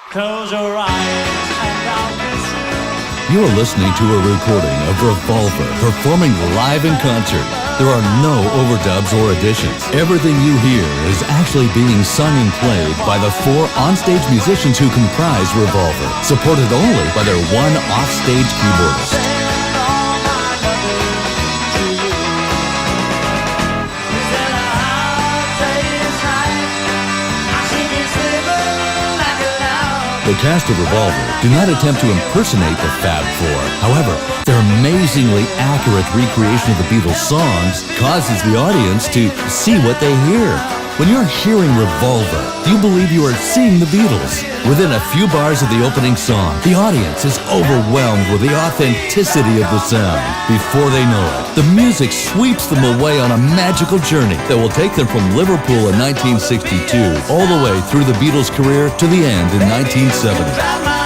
Close your eyes and I'll kiss you. You are listening to a recording of Revolver performing live in concert. There are no overdubs or additions. Everything you hear is actually being sung and played by the 4 onstage musicians who comprise Revolver, supported only by their one offstage keyboardist. The cast of Revolver do not attempt to impersonate the Fab Four. However, their amazingly accurate recreation of the Beatles' songs causes the audience to see what they hear. When you're hearing Revolver, do you believe you are seeing the Beatles? Within a few bars of the opening song, the audience is overwhelmed with the authenticity of the sound. Before they know it, the music sweeps them away on a magical journey that will take them from Liverpool in 1962 all the way through the Beatles' career to the end in 1970.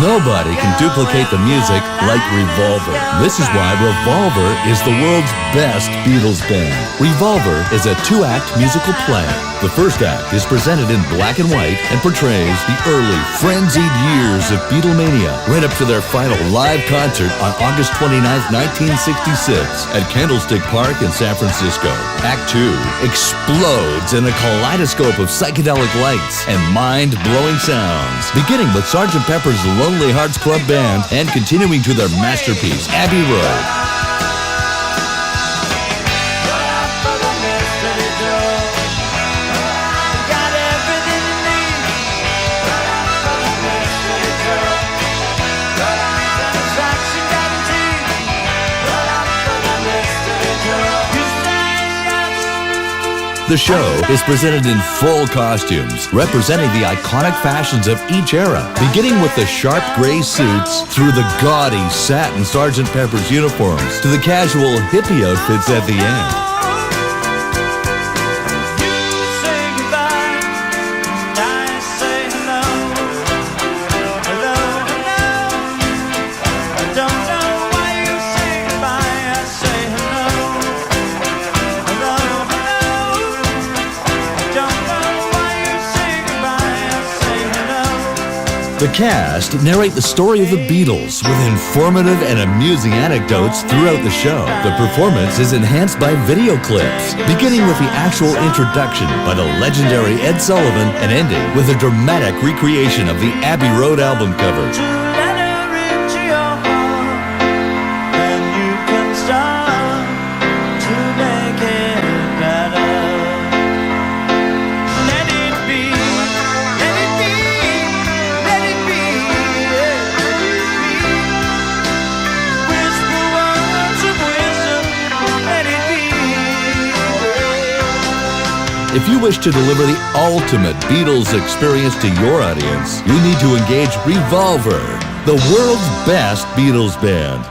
Nobody can duplicate the music like Revolver. This is why Revolver is the world's best Beatles band. Revolver is a 2-act musical play. The first act is presented in black and white and portrays the early, frenzied years of Beatlemania, right up to their final live concert on August 29, 1966 at Candlestick Park in San Francisco. Act 2 explodes in a kaleidoscope of psychedelic lights and mind-blowing sounds, beginning with Sgt. Pepper's Lonely Hearts Club Band and continuing to their masterpiece, Abbey Road. The show is presented in full costumes, representing the iconic fashions of each era, beginning with the sharp gray suits, through the gaudy satin Sgt. Pepper's uniforms, to the casual hippie outfits at the end. The cast narrate the story of the Beatles with informative and amusing anecdotes throughout the show. The performance is enhanced by video clips, beginning with the actual introduction by the legendary Ed Sullivan and ending with a dramatic recreation of the Abbey Road album cover. If you wish to deliver the ultimate Beatles experience to your audience, you need to engage Revolver, the world's best Beatles band.